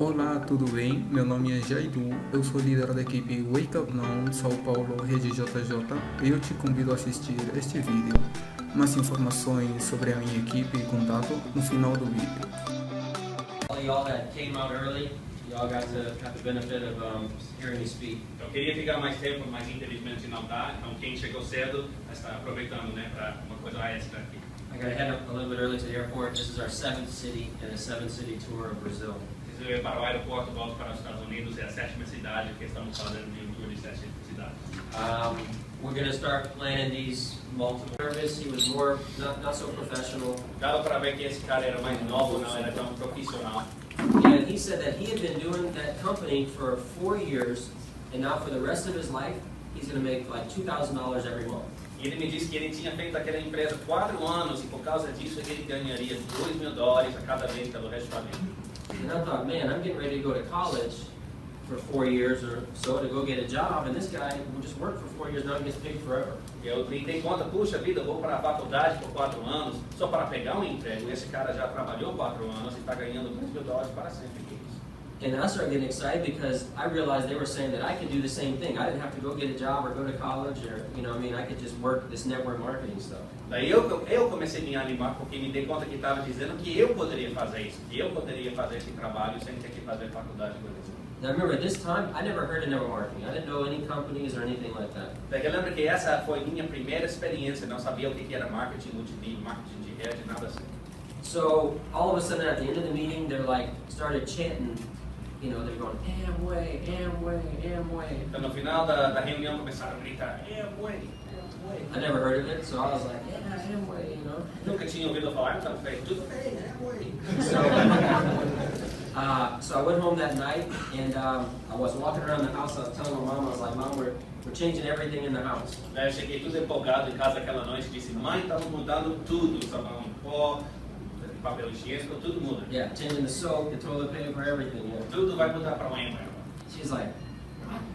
Olá, tudo bem? Meu nome é Jaidu, eu sou líder da equipe Equipe WUN São Paulo Rede JJ e eu te convido a assistir este vídeo. Mais informações sobre a minha equipe e contato no final do vídeo. All y'all that came out early, y'all got to have the benefit of hearing me speak. Eu queria ficar mais tempo, mas infelizmente não dá. Então quem chegou cedo está aproveitando, né, para uma coisa extra aqui. I got to head up a little bit early to the airport. This is our 7th city in a 7-city tour of Brazil. Preciso ir para o aeroporto, volto para os Estados Unidos, é a 7ª cidade que estamos fazendo um tour de 7 cidades. We're going to start planning these multiple service. He was more not so professional. Dava para ver que esse cara era mais novo, não era tão profissional. And he said that he had been doing that company for 4 years, and now for the rest of his life, he's going to make like $2,000 every month. E ele me disse que ele tinha feito aquela empresa 4 anos e por causa disso ele ganharia $2.000 a cada mês pelo resto da vida. And I thought, man, I'm getting ready to go to college for 4 years or so to go get a job, and this guy will just work for 4 years now and gets paid forever. Eu me dei conta, puxa vida, eu vou para a faculdade por 4 anos só para pegar um emprego. Esse cara já trabalhou 4 anos e está ganhando $2.000 para sempre. And I started getting excited because I realized they were saying that I could do the same thing. I didn't have to go get a job or go to college or, I could just work this network marketing stuff. Daí eu comecei a me animar porque me dei conta que estava dizendo que eu poderia fazer isso, que eu poderia fazer esse trabalho sem ter que fazer faculdade com eles. Now remember, at this time, I never heard of network marketing. I didn't know any companies or anything like that. Daí eu lembro que essa foi minha primeira experiência, não sabia o que era marketing multinível, marketing de rede, nada assim. So all of a sudden at the end of the meeting, they're like, started chanting, they're going, Amway, Amway, Amway. Então no final da reunião começaram a gritar, Amway, Amway. I never heard of it, so I was like, yeah, Amway, Nunca tinha ouvido falar, então falei, tudo bem, Amway. So I went home that night, and I was walking around the house. I was telling my mom, I was like, Mom, we're changing everything in the house. Daí eu cheguei tudo empolgado em casa aquela noite e disse, mãe, estamos mudando tudo, sabão em pó, papel higiênico, tudo muda. Yeah, changing the soap, the toilet paper, everything. Yeah. Tudo vai mudar para o Amway. She's like,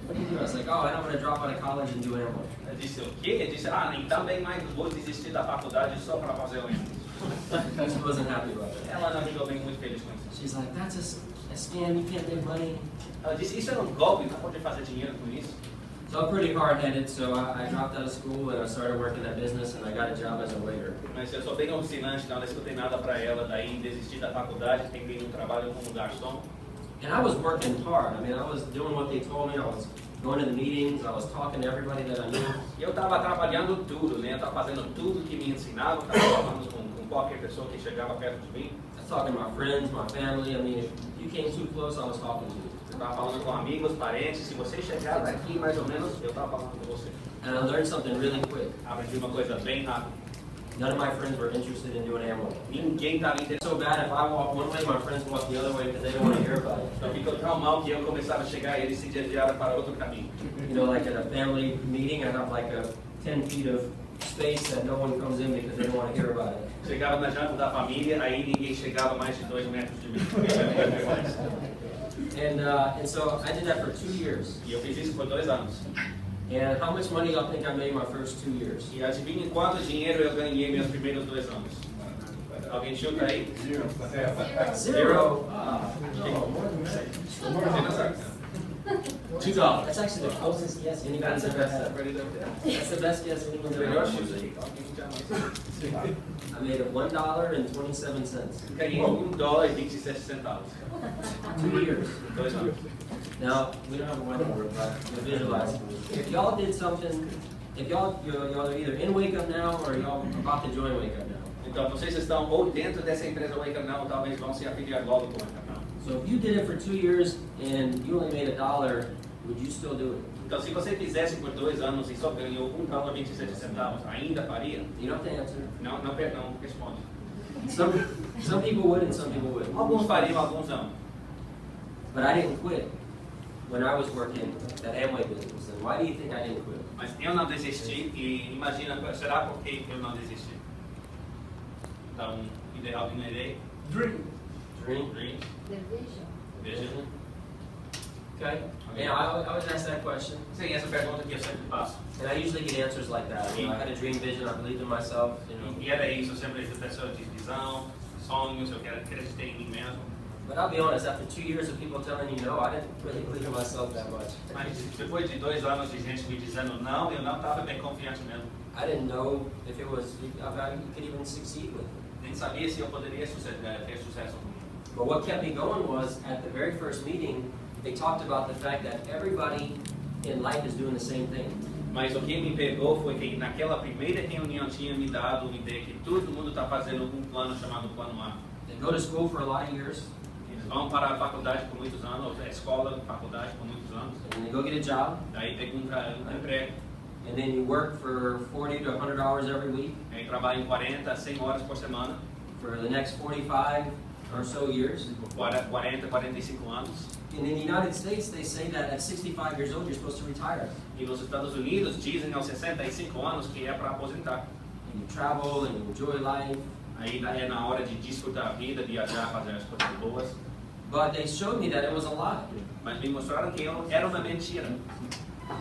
what do you do? I was like, oh, I don't want to drop out of college and do Amway. Eu disse, o quê? Ele disse, então bem mais vou desistir da faculdade só para fazer o Amway. She wasn't happy about it. Ela não ficou bem muito feliz com isso. She's like, that's a scam, you can't make money. Ela disse, isso é um golpe, não pode fazer dinheiro com isso. So I'm pretty hard-headed, so I dropped out of school and I started working that business and I got a job as a waiter. Mas eu sou bem obstinante, não escutei nada para ela, daí desisti da faculdade, tentei um trabalho como garçom. And I was working hard. I was doing what they told me. I was going to the meetings. I was talking to everybody that I knew. E eu estava trabalhando tudo, né? Eu estava fazendo tudo que me ensinavam, estava falando com qualquer pessoa que chegava perto de mim. I was talking to my friends, my family. If you came too close, I was talking to you. Eu estava falando com amigos, parentes. Se você chegava aqui, mais ou menos, eu estava falando com você. And I learned something really quick. Aprendi uma coisa bem rápida. None of my friends were interested in doing Amway. Ninguém estava interessado. So bad, if I walk one way, my friends walk the other way because they don't want to hear about it. Então ficou tão mal que eu começava a chegar e eles se desviaram para outro caminho. Like at a family meeting, I have like a 10 feet of space that no one comes in because they don't want to hear about it. Chegava na janta da família, aí ninguém chegava mais de 2 metros de mim. And so I did that for 2 years. E eu fiz isso por 2 anos. And how much money do you think I made my first 2 years? E adivinhe quanto dinheiro eu ganhei meus primeiros 2 anos? Alguém chuta aí? Zero? No, more than that. $2. That's actually the closest guess anybody's ever had. That's the best guess anyone's ever Melhor had. chuta aí. I made $1.27. Ganhei $1,27. 2 years. 2 anos. Now, we don't have a whiteboard, but you visualize. If y'all did something, if y'all are either in Wake Up Now or y'all about to join Wake Up Now. Então, vocês estão ou dentro dessa empresa Wake Up Now, ou talvez vão se afiliar logo com Wake Up Now. So if you did it for 2 years and you only made $1, would you still do it? Então, se você fizesse por 2 anos e só ganhou $1,27, ainda faria? You don't have to answer. Não, responde. Some people would and some people wouldn't. Alguns fariam, alguns não. But I didn't quit when I was working that Amway business. And why do you think I didn't quit? Mas eu não desisti e imagina, será por que eu não desisti? Então, ideal de ideia. Dream. The vision. Okay. Yeah, I always ask that question. Sim, essa pergunta que eu sempre faço. And I usually get answers like that. I had a dream vision, I believed in myself. E era isso, eu sempre fui pessoa de visão, sonhos, eu acreditei em mim mesmo. But But I'll be honest, after 2 years of people telling you no, I didn't really believe in myself that much. Mas depois de 2 anos de gente me dizendo não, eu não estava bem confiante mesmo. I didn't know if it was, if I could even succeed with it. Nem sabia se eu poderia ter sucesso com isso. But what kept me going was, at the very first meeting, they talked about the fact that everybody in life is doing the same thing. Mas o que me pegou foi que naquela primeira reunião tinha me dado uma ideia que todo mundo está fazendo um plano chamado Plano A. They go to school for a lot of years, Eles vão para a faculdade por muitos anos, ou escola, faculdade por muitos anos. and then they go get a job, Daí pega um emprego, and then you work for 40 to 100 hours every week aí trabalha em 40 a 100 horas por semana, for the next 45 or so years. por 40, 45 anos. And in the United States, they say that at 65 years old, you're supposed to retire. E nos Estados Unidos dizem aos 65 anos que é para aposentar. And you travel and you enjoy life. Aí é na hora de desfrutar a vida, viajar, fazer as coisas boas. But they showed me that it was a lie. Mas me mostraram que era uma mentira.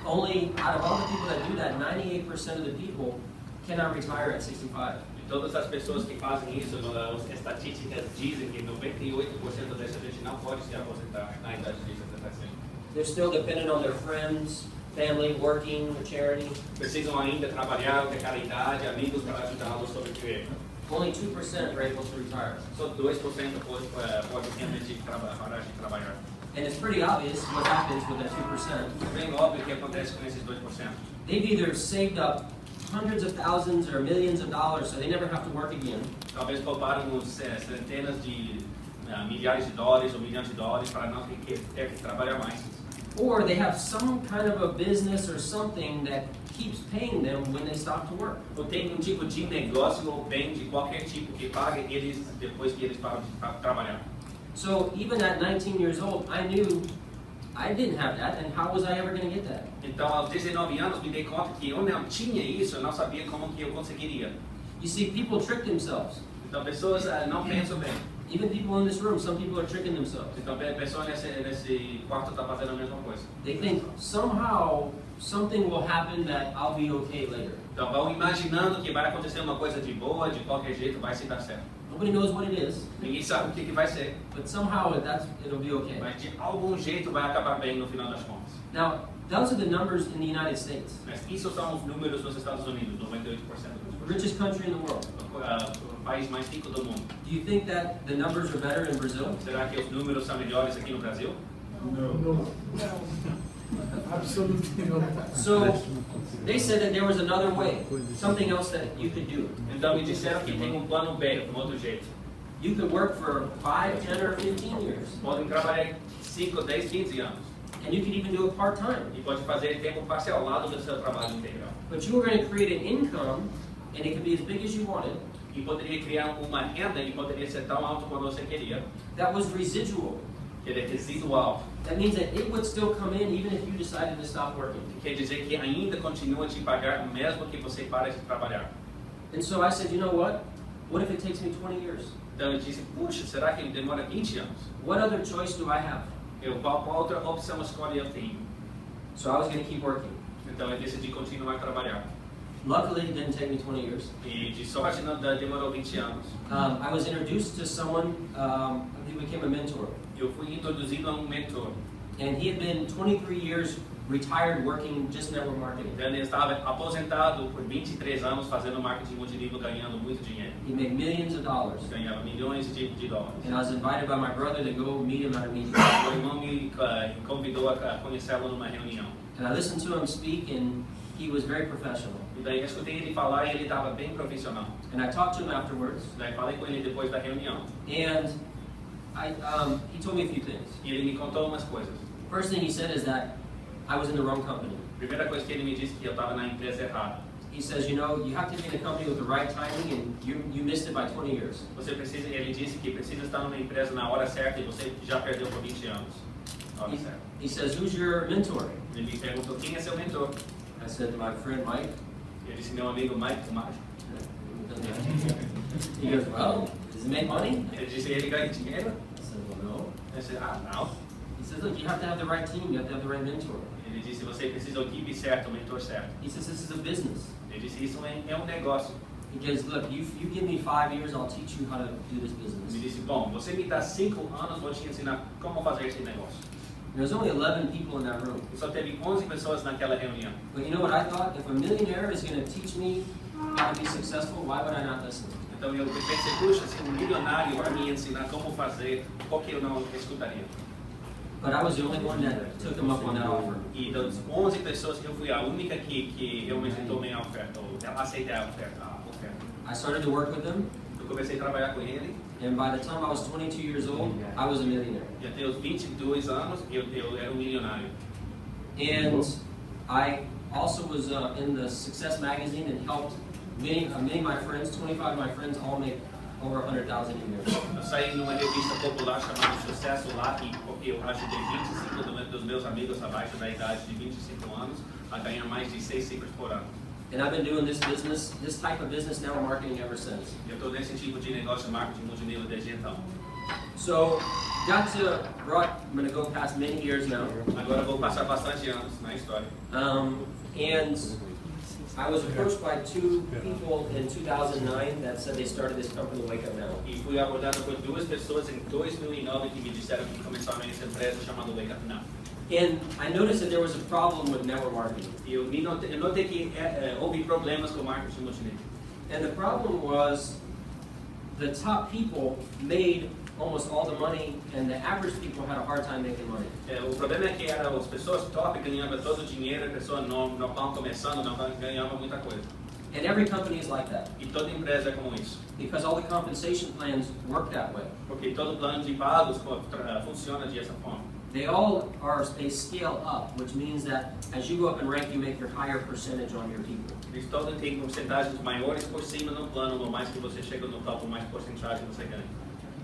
Only out of all the people that do that, 98% of the people cannot retire at 65. De todas as pessoas que fazem isso, as estatísticas dizem que 98% dessa gente não pode se aposentar na idade de 65. They're still dependent on their friends, family, working, or charity. Precisam ainda trabalhar, ter caridade, amigos para ajudá-los sobre o que. Only 2% are able to retire. Só 2% pode realmente parar de trabalhar. And it's pretty obvious what happens with that 2%. É bem óbvio o que acontece com esses 2%. They've either saved up hundreds of thousands or millions of dollars so they never have to work again. Talvez pouparam centenas de milhares de dólares ou milhões de dólares para não ter que trabalhar mais. Or they have some kind of a business or something that keeps paying them when they stop to work. Ou tem um tipo de negócio ou bem de qualquer tipo que paga eles depois que eles param de trabalhar. So even at 19 years old, I knew I didn't have that, and how was I ever going to get that? Então, aos 19 anos, me dei conta que eu não tinha isso, eu não sabia como que eu conseguiria. You see, people trick themselves. Então, pessoas não pensam bem. Even people in this room, some people are tricking themselves. Então, pessoas nesse quarto estão fazendo a mesma coisa. They think somehow something will happen that I'll be okay later. Então, vão imaginando que vai acontecer uma coisa de boa, de qualquer jeito vai se dar certo. Nobody knows what it is, Ninguém sabe o que vai ser, but somehow it'll be okay. mas de algum jeito vai acabar bem no final das contas. Now, those are the numbers in the United States, Mas isso são os números nos Estados Unidos, 98%. the richest country in the world. O país mais rico do mundo. Do you think that the numbers are better in Brazil? Será que os números são melhores aqui no Brasil? Não. Absolutamente não. So, they said that there was another way, something else that you could do. Então me disseram que tem um plano B, um outro jeito. You could work for 5, 10, or 15 years, Podem trabalhar 5, 10, 15 anos. and you could even do it part-time. E pode fazer em tempo parcial, ao lado do seu trabalho integral. But you were going to create an income, and it could be as big as you wanted, E poderia criar uma renda e poderia ser tão alto quanto você queria, that was residual. que ele é residual. That means that it would still come in even if you decided to stop working. Quer dizer que ainda continua a te pagar mesmo que você pare de trabalhar. And so I said, you know what? What if it takes me 20 years? Então eu disse, puxa, será que demora 20 anos? What other choice do I have? Qual outra opção escolha eu tenho? So I was going to keep working. Então eu decidi continuar a trabalhar. Luckily, it didn't take me 20 years. E de sorte não demorou 20 anos. I was introduced to someone who became a mentor. Eu fui introduzido a um mentor. And he had been 23 years retired working just network marketing. Então ele estava aposentado por 23 anos fazendo marketing multinível, ganhando muito dinheiro. He made millions of dollars. Ganhava milhões de dólares. And I was invited by my brother to go meet him at a meeting. O irmão me convidou a conhecê-lo numa reunião. And I listened to him speak, and he was very professional. E daí eu escutei ele falar e ele estava bem profissional. And I talked to him afterwards, Daí falei com ele depois da reunião. and he told me a few things. E ele me contou umas coisas. First thing he said is that I was in the wrong company. Primeira coisa que ele me disse que eu estava na empresa errada. He says, you know, you have to be in a company with the right timing, and you missed it by 20 years. Ele disse que precisa estar numa empresa na hora certa e você já perdeu por 20 anos. Na hora certa. He says, who's your mentor? Ele me perguntou quem é seu mentor. I said, my friend Mike. Eu disse meu amigo Mike, o mágico. He goes, well, does he make money? Ele disse ele ganha dinheiro. I said, well, no. Eu disse não. He says, look, you have to have the right team, you have to have the right mentor. Ele disse você precisa do equipe certo, o mentor certo. He says, this is a business. Ele disse isso é um negócio. Because look, you give me 5 years, I'll teach you how to do this Me business. disse, bom, você me dá 5 anos, vou te ensinar como fazer esse negócio. There's only 11 people in that room. E só teve 11 pessoas naquela reunião. But you know what I thought? If a millionaire is going to teach me how to be successful, why would I not listen? Então eu pensei, puxa, se um milionário vai me ensinar como fazer, por que eu não escutaria? But I was the only one that took him up on that offer. E das 11 pessoas, eu fui a única que realmente tomei a oferta, ou aceitei a oferta. I started to work with him, Eu comecei a trabalhar com ele, and by the time I was 22 years old, I was a millionaire. e até os 22 anos eu era milionário. And I also was in the Success magazine and helped many of my friends, 25 of my friends, all make over 100,000 a year. Eu saí numa revista popular chamada Sucesso lá, porque eu ajudei 25 dos meus amigos abaixo da idade de 25 anos a ganhar mais de 6 cifras por ano. And I've been doing this type of business network marketing ever since. E eu estou nesse tipo de negócio, marketing multinível desde então. So, I'm going to go past many years now. Agora eu vou passar bastante anos na história. And I was approached by 2 people in 2009 that said they started this company, Wake Up Now. E fui abordado por 2 pessoas em 2009 que me disseram que começaram essa empresa chamada Wake Up Now. And I noticed that there was a problem with network marketing. E eu notei que houve problemas com marketing multinível. And the problem was the top people made almost all the money, and the average people had a hard time making money. O problema é que eram as pessoas top ganhavam todo o dinheiro, a pessoa não estava começando, não ganhava muita coisa. And every company is like that. E toda empresa é como isso. Because all the compensation plans work that way. Porque todo plano de pagos funciona dessa forma. They scale up, which means that as you go up in rank, you make your higher percentage on your people. Eles todos têm porcentagens maiores por cima no plano, no mais que você chega no topo, mais porcentagem você ganha.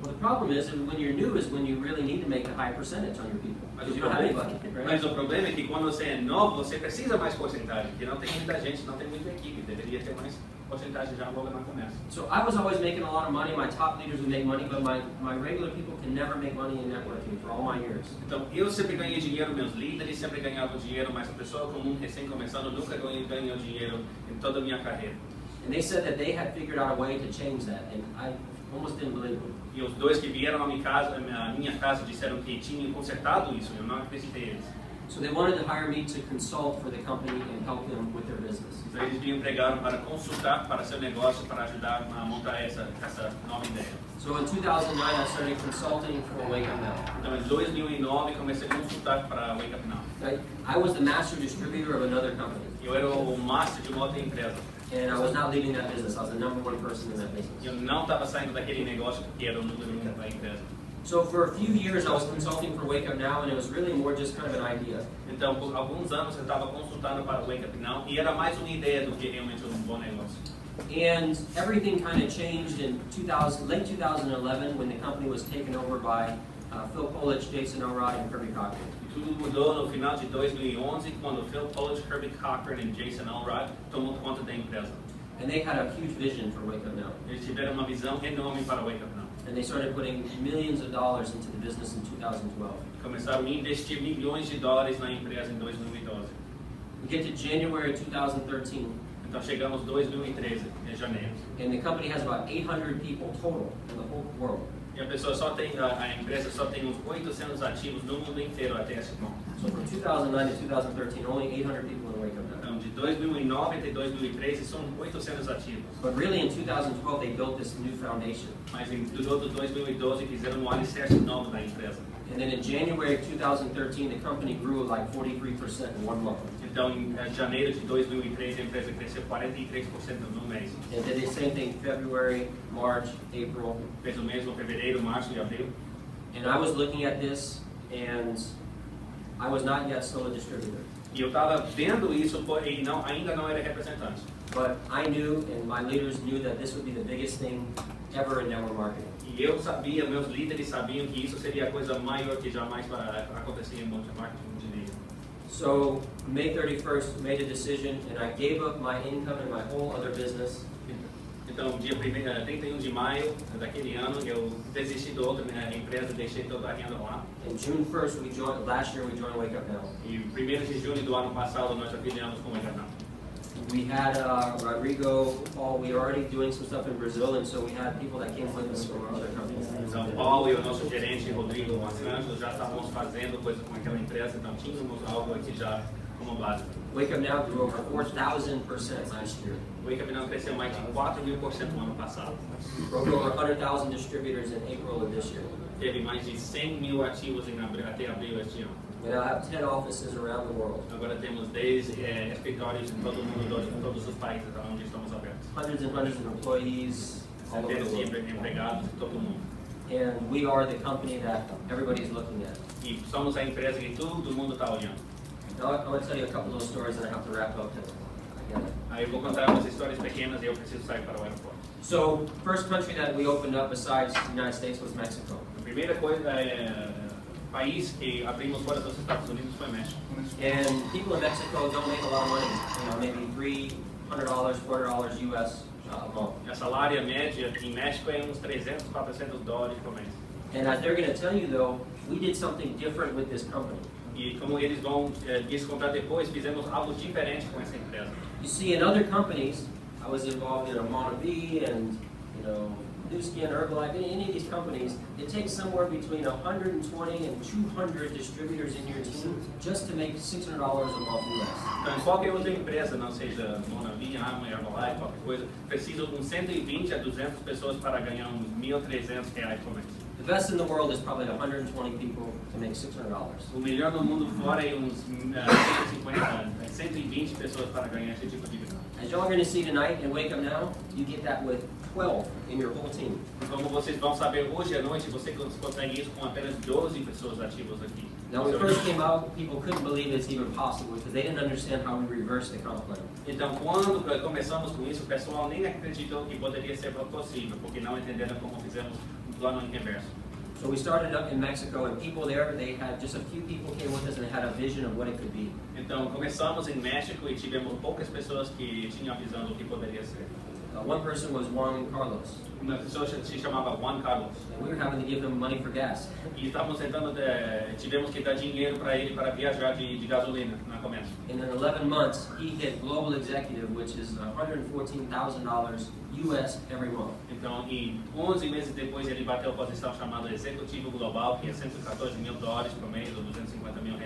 Well, the problem is that when you're new is when you really need to make a high percentage on your people. Because you don't have anybody, right? Mas o problema é que quando você é novo, você precisa mais porcentagem, porque não tem muita gente, não tem muita equipe, deveria ter mais porcentagem já logo no começo. So I was always making a lot of money, my top leaders would make money, but my regular people can never make money in networking for all my years. Então, eu sempre ganhei dinheiro, meus líderes sempre ganhavam dinheiro, mas a pessoa comum, recém começando, nunca ganhou dinheiro em toda a minha carreira. And they said that they had figured out a way to change that, and I almost didn't believe them. E os 2 que vieram à minha casa disseram que tinham consertado isso, eu não acreditei eles. So they wanted to hire me to consult for the company and help them with their business. Então, eles me empregaram para consultar para seu negócio, para ajudar a montar essa nova ideia. So in 2009, I started consulting for Wake Up Now. Então, em 2009, comecei a consultar para Wake Up Now. I was the master distributor of another company. Eu era o master de uma outra empresa. And I was not leading that business. I was the #1 person in that business. Eu não estava saindo daquele negócio porque era o número 1 da empresa. So for a few years, I was consulting for Wake Up Now, and it was really more just kind of an idea. Então, por alguns anos eu estava consultando para o Wake Up Now e era mais uma ideia do que realmente um bom negócio. And everything kind of changed in late 2011 when the company was taken over by Phil Polich, Jason Elrod, and Kirby Cochran. E tudo mudou no final de 2011 quando Phil Polich, Kirby Cochran e Jason Elrod tomou conta da empresa. And they had a huge vision for Wake Up Now. Eles tiveram uma visão enorme para o Wake Up Now. And they started putting millions of dollars into the business in 2012. Começaram a investir milhões de dólares na empresa em 2012. We get to January 2013, Então chegamos 2013, em janeiro. and the company has about 800 people total in the whole world. E a empresa só tem uns 800 ativos no mundo inteiro até esse ponto. So from 2009 to 2013, only 800 people in Wake Up Now. Então de 2009 até 2013 são 800 ativos. But really in 2012, they built this new foundation. Mas em 2012 fizeram um alicerce novo da empresa. And then in January of 2013, the company grew like 43% in 1 month. Então em janeiro de 2013 a empresa cresceu 43% no mês. And did the same thing February, March, April. Fez o mesmo fevereiro, março e abril. And I was looking at this, and I was not yet still a distributor. E eu estava vendo isso e ainda não era representante. But I knew, and my leaders knew, that this would be the biggest thing ever in network marketing. E eu sabia, meus líderes sabiam que isso seria a coisa maior que jamais acontecer em marketing de nível. So May 31st, made a decision, and I gave up my income and my whole other business. Então, dia 31 de maio daquele ano, eu desisti da outra empresa, deixei toda a renda lá. And June 1st, last year we joined Wake Up Now. E 1º de junho do ano passado nós afiliamos com o Wake Up Now. We had Rodrigo, Paul, we were already doing some stuff in Brazil, and so we had people that came with us from other companies. São Paulo e o nosso gerente Rodrigo Monsanto já estávamos fazendo coisa com aquela empresa, então tínhamos algo aqui já como base. Wake Up Now grew over 4,000% last year. Wake Up Now cresceu mais de 4.000% no ano passado. Broke over 100,000 distributors in April of this year. Teve mais de 100.000 ativos até abril este ano. We now have 10 offices around the world. Agora temos 10 escritórios em todo o mundo, em todos os países onde estamos abertos. Hundreds and hundreds of employees all over the Centenas world. de empregados em todo o mundo. And we are the company that everybody is looking at. E somos a empresa que todo mundo está olhando. Now I want to tell you a couple of those stories and I have to wrap up together. Aí eu vou contar umas histórias pequenas e eu preciso sair para o aeroporto. So, first country that we opened up besides the United States was Mexico. A primeira coisa país que abrimos fora dos Estados Unidos foi México. And people in Mexico don't make a lot of money, you know, maybe $300, $400 US a month. A salária média em México é uns 300, 400 dólares por mês. And as they're going to tell you though, we did something different with this company. E como eles vão descontar depois, fizemos algo diferente com essa empresa. You see, in other companies, I was involved in a Monavi and, you know, Newskin, Herbalife, any of these companies, it takes somewhere between 120 and 200 distributors in your team just to make $600 a month US. Então, em qualquer outra empresa, não seja Monavi, Herbalife, qualquer coisa, precisa de 120 a 200 pessoas para ganhar uns R$1.300 por mês. The best in the world is probably 120 people to make $600. O melhor no mundo fora é uns 120 pessoas para ganhar esse tipo de grana. As y'all are going to see tonight and Wake Up Now, you get that with 12 in your whole team. Como vocês vão saber hoje à noite, você consegue isso com apenas 12 pessoas ativas aqui. Now, when we first came out, people couldn't believe it's even possible because they didn't understand how we reversed the comp plan. Então, quando começamos com isso, o pessoal nem acreditou que poderia ser possível, porque não entenderam como fizemos um plano em reverso. So we started up in Mexico, and people there, they had just a few people came with us and had a vision of what it could be. Então, começamos em México e tivemos poucas pessoas que tinham a visão do que poderia ser. One person was Juan Carlos, Uma pessoa se chamava Juan Carlos. and we were having to give him money for gas. E estávamos tentando, tivemos que dar dinheiro para ele para viajar de gasolina na começo. And in 11 months, he hit global executive, which is $114,000 US every month. Então, em 11 meses depois, ele bateu a posição chamada Executivo Global, que é $114 mil por mês, ou R$250 mil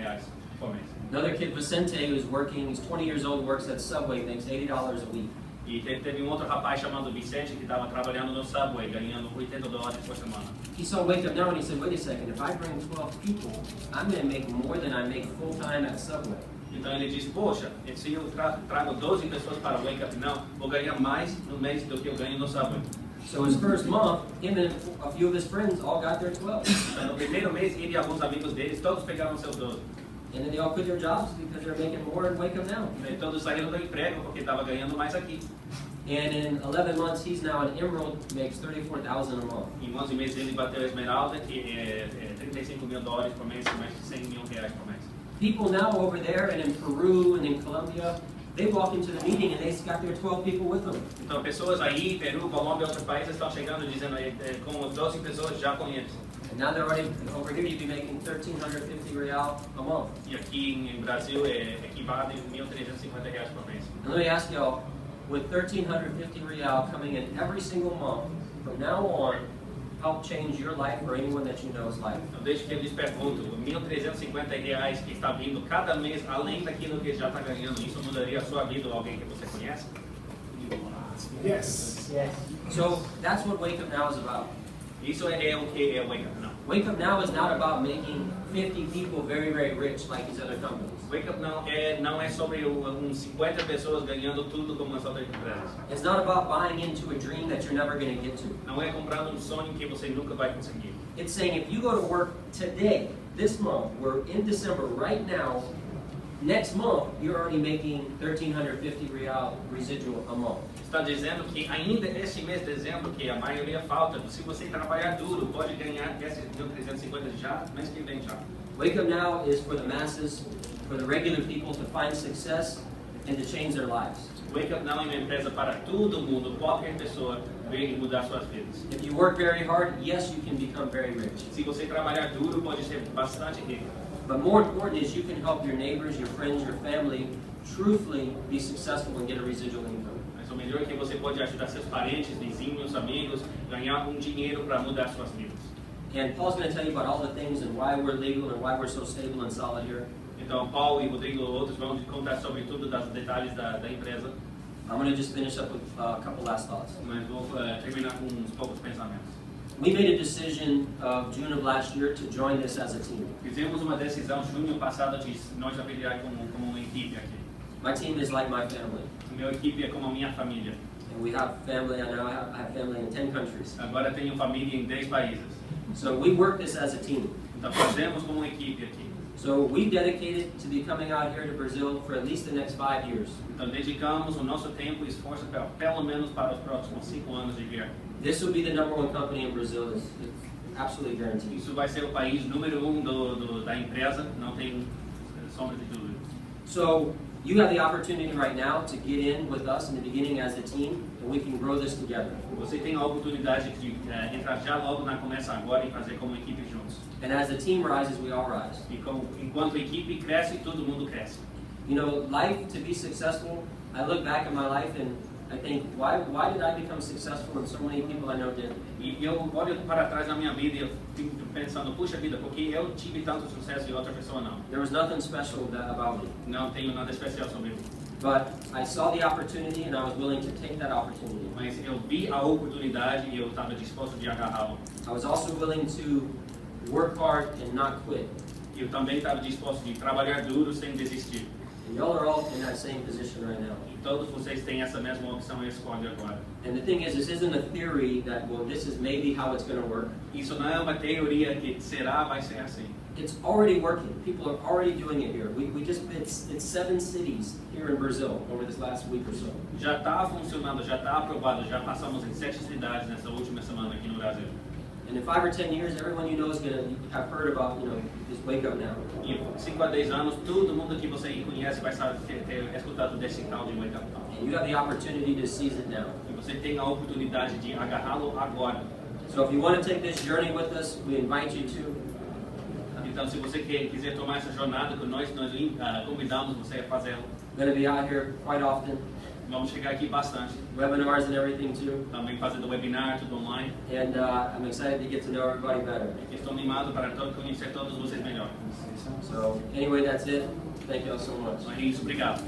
por mês. Another kid, Vicente, who's working, he's 20 years old, works at Subway, makes $80 a week. E teve outro rapaz chamado Vicente que estava trabalhando no Subway, ganhando $80 por semana. He saw Wake Up Now and he said, wait a second, if I bring 12 people, I'm going to make more than I make full-time at Subway. Então ele disse, poxa, se eu trago 12 pessoas para o Wake Up Now, vou ganhar mais no mês do que eu ganho no Subway. So his first month, him and a few of his friends all got their 12. Então, no primeiro mês, ele e alguns amigos deles, todos pegaram seus 12. And then they all quit their jobs because they're making more in Wake Up Now. E todos saíram do emprego porque estava ganhando mais aqui. And in 11 months, he's now an Emerald, makes $34,000 a month. Em 11 meses ele bateu a Esmeralda, que é $35 mil por mês, mais de R$100 mil por mês. People now over there and in Peru and in Colombia, they walk into the meeting and they've got their 12 people with them. Então pessoas aí, Peru, Colômbia e outros países estão chegando dizendo com 12 pessoas já conheço. And now they're already, over here you'd be making $1,350 a month. E aqui em Brasil equivale a R$1.350 por mês. And let me ask y'all, with $1,350 coming in every single month, from now on, help change your life or anyone that you know's life? Então deixa que eu lhes pergunto, R$1.350 que está vindo cada mês, além daquilo que já está ganhando, isso mudaria a sua vida ou alguém que você conhece? Yes. Yes. So that's what Wake Up Now is about. Isso é o que é o Wake Up Now. Wake Up Now is not about making 50 people very, very rich like these other companies. Wake Up Now não é sobre uns 50 pessoas ganhando tudo como as outras empresas. It's not about buying into a dream that you're never going to get to. Não é comprando um sonho que você nunca vai conseguir. It's saying if you go to work today, this month, we're in December right now, next month you're already making $1,350 residual a month. Está dizendo que ainda este mês de dezembro, que a maioria falta, se você trabalhar duro, pode ganhar esses 1.350 já, mês que vem já. Wake Up Now is for the masses, for the regular people to find success and to change their lives. Wake Up Now é uma empresa para todo mundo, qualquer pessoa vir mudar suas vidas. If you work very hard, yes, you can become very rich. Se você trabalhar duro, pode ser bastante rico. But more important is you can help your neighbors, your friends, your family truthfully be successful and get a residual income. Mas o melhor é que você pode ajudar seus parentes, vizinhos, amigos, ganhar dinheiro para mudar suas vidas. And Paul's going to tell you about all the things and why we're legal and why we're so stable and solid here. Então, Paulo e Rodrigo outros vão contar sobre tudo dos detalhes da empresa. I'm going to just finish up with a couple last thoughts. Mas vou terminar com uns poucos pensamentos. We made a decision June of last year to join this as a team. Fizemos uma decisão junho passado de nós avaliar como uma equipe aqui. My team is like my family. A minha equipe é como a minha família. And we have family, I now have family in 10 countries. Agora tenho família em 10 países. So we work this as a team. Então fazemos como uma equipe aqui. So we've dedicated to be coming out here to Brazil for at least the next 5 years. Então dedicamos o nosso tempo e esforço pelo menos para os próximos 5 anos de vir. This will be the #1 company in Brazil. It's absolutely guaranteed. Isso vai ser o país número 1 da empresa, não tem sombra de dúvida. So you have the opportunity right now to get in with us in the beginning as a team, and we can grow this together. Você tem a oportunidade de entrar já logo na começa agora e fazer como equipe juntos. And as the team rises, we all rise. E enquanto a equipe cresce, todo mundo cresce. You know, life to be successful, I look back at my life and I think, why did I become successful and so many people I know didn't? E eu olho para trás na minha vida e eu fico pensando, puxa vida, porque eu tive tanto sucesso e outra pessoa não. There was nothing special about me. Não tenho nada especial sobre mim. But I saw the opportunity and I was willing to take that opportunity. Mas eu vi a oportunidade e eu estava disposto de agarrá-lo. I was also willing to work hard and not quit. E eu também estava disposto de trabalhar duro sem desistir. And y'all are all in that same position right now. E todos vocês têm essa mesma opção e escolhe agora. And the thing is, this isn't a theory that, well, this is maybe how it's going to work. Isso não é uma teoria que vai ser assim. It's already working. People are already doing it here. It's 7 cities here in Brazil over this last week or so. Já está funcionando, já está aprovado, já passamos em 7 cidades nessa última semana aqui no Brasil. And in 5 or 10 years, everyone you know is going to have heard about, this wake up now. E 5 a 10 anos, todo mundo que você conhece vai ter escutado desse tal de wake up call. And you have the opportunity to seize it now. E você tem a oportunidade de agarrá-lo agora. So if you want to take this journey with us, we invite you to. Então, se você quiser tomar essa jornada com nós convidamos você a fazê-lo. We're going to be out here quite often. Vamos chegar aqui bastante. Webinars and everything too. Também fazendo webinar, tudo online. And I'm excited to get to know everybody better. Estou animado para conhecer todos vocês melhor. So anyway, that's it. Thank you all so much. É isso, obrigado.